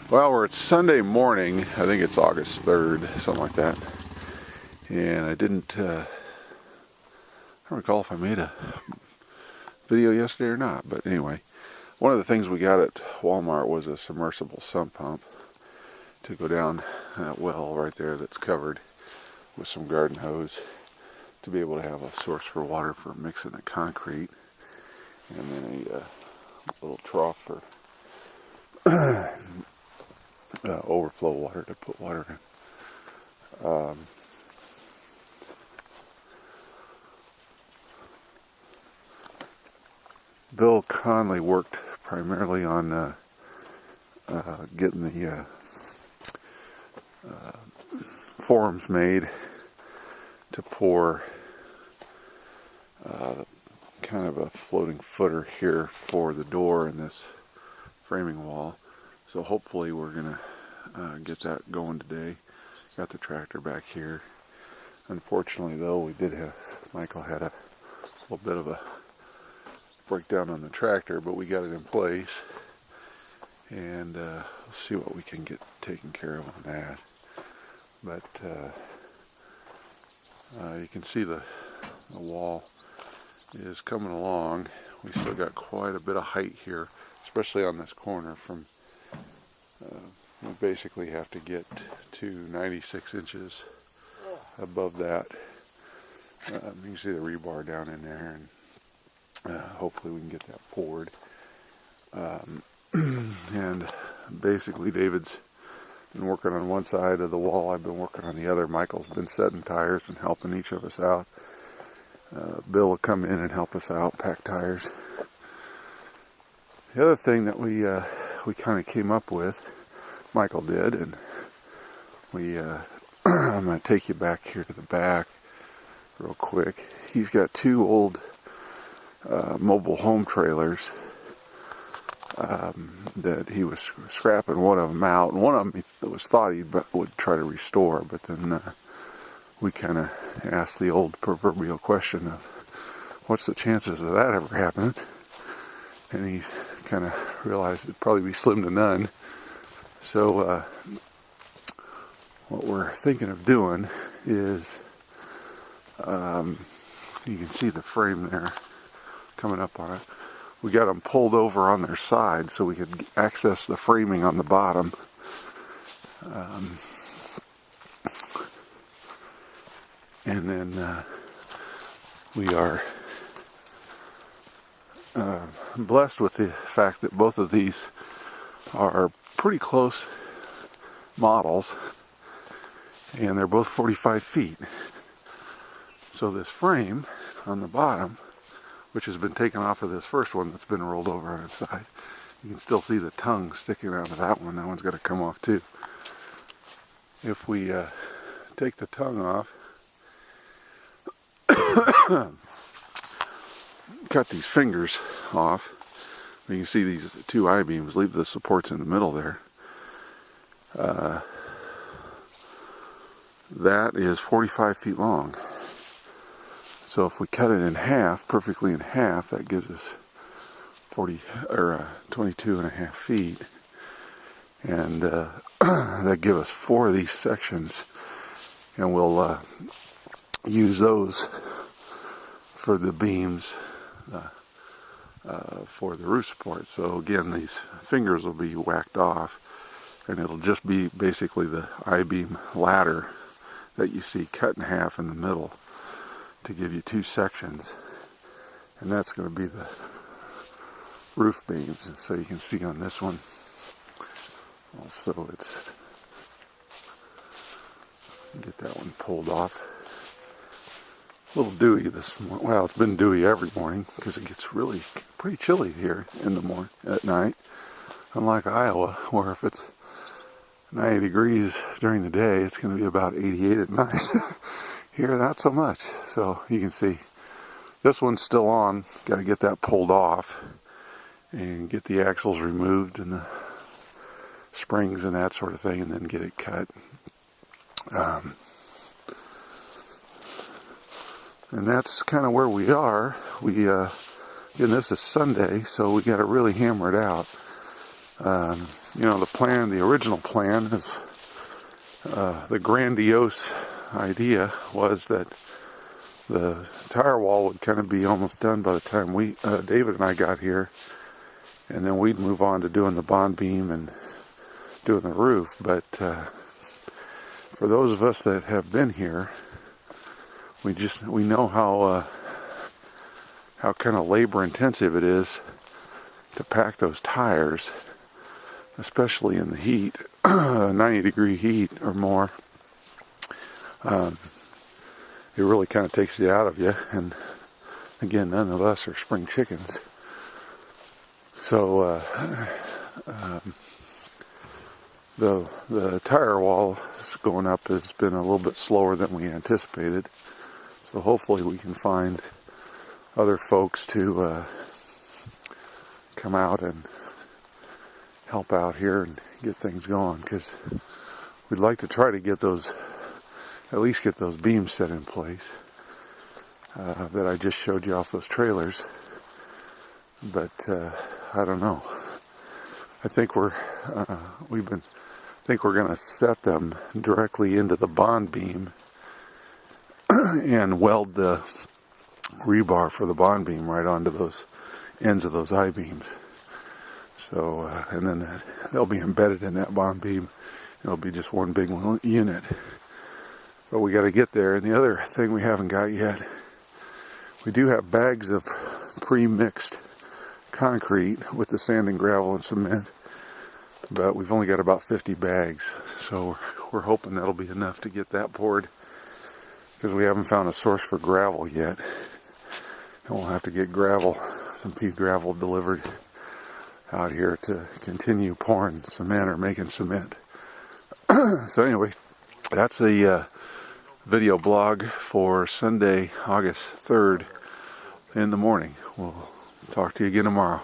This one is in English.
Well, it's Sunday morning. I think it's August 3rd, something like that. And I don't recall if I made a video yesterday or not. But anyway, one of the things we got at Walmart was a submersible sump pump to go down that well right there that's covered with some garden hose to be able to have a source for water for mixing the concrete. And then a little trough for overflow water to put water in. Bill Conley worked primarily on getting the forms made to pour kind of a floating footer here for the door in this framing wall. So hopefully we're gonna get that going today. Got the tractor back here. Unfortunately though, Michael had a little bit of a breakdown on the tractor, but we got it in place. And we'll see what we can get taken care of on that. But you can see the wall is coming along. We still got quite a bit of height here, especially on this corner. We basically have to get to 96 inches above that. You can see the rebar down in there, and hopefully we can get that poured. And basically David's been working on one side of the wall, I've been working on the other. Michael's been setting tires and helping each of us out. Bill will come in and help us out, pack tires. The other thing that we kind of came up with, Michael did, and I'm going to take you back here to the back real quick. He's got two old mobile home trailers that he was scrapping one of them out, and one of them he thought he would try to restore, but then we kind of asked the old proverbial question of what's the chances of that ever happening, and he kind of realized it'd probably be slim to none. So what we're thinking of doing is you can see the frame there coming up on it. We got them pulled over on their side so we could access the framing on the bottom. And then we are blessed with the fact that both of these are pretty close models, and they're both 45 feet. So this frame on the bottom, which has been taken off of this first one that's been rolled over on its side, you can still see the tongue sticking out of that one. That one's got to come off too. If we take the tongue off, cut these fingers off, you can see these two I-beams, leave the supports in the middle there. That is 45 feet long. So if we cut it in half, perfectly in half, that gives us 22 and a half feet. And that gives us 4 of these sections. And we'll use those for the beams for the roof support. So again, these fingers will be whacked off, and it'll just be basically the I-beam ladder that you see cut in half in the middle to give you 2 sections, and that's going to be the roof beams. And so you can see on this one also, it's get that one pulled off. A little dewy this morning. Well, it's been dewy every morning because it gets really pretty chilly here in the morning at night, unlike Iowa, where if it's 90 degrees during the day, it's going to be about 88 at night. Here, not so much. So you can see this one's still on. Got to get that pulled off and get the axles removed and the springs and that sort of thing, and then get it cut. And that's kind of where we are. And this is Sunday, so we got to really hammer it out. you know, the original plan is, the grandiose idea was that the tire wall would kind of be almost done by the time David and I got here, and then we'd move on to doing the bond beam and doing the roof. But for those of us that have been here, we know how kind of labor intensive it is to pack those tires, especially in the heat, 90-degree heat or more. It really kind of takes it out of you, and again, none of us are spring chickens. So the tire wall is going up has been a little bit slower than we anticipated. So hopefully we can find other folks to come out and help out here and get things going, because we'd like to try to get those, at least get those beams set in place that I just showed you off those trailers. But I don't know. I think we're going to set them directly into the bond beam and weld the rebar for the bond beam right onto those ends of those I-beams. So, and then they'll be embedded in that bond beam. It'll be just one big unit. But we got to get there. And the other thing we haven't got yet, we do have bags of pre-mixed concrete with the sand and gravel and cement, but we've only got about 50 bags. So we're hoping that'll be enough to get that poured, because we haven't found a source for gravel yet. And we'll have to get gravel, some pea gravel delivered out here to continue pouring cement or making cement. So anyway, that's a video blog for Sunday, August 3rd in the morning. We'll talk to you again tomorrow.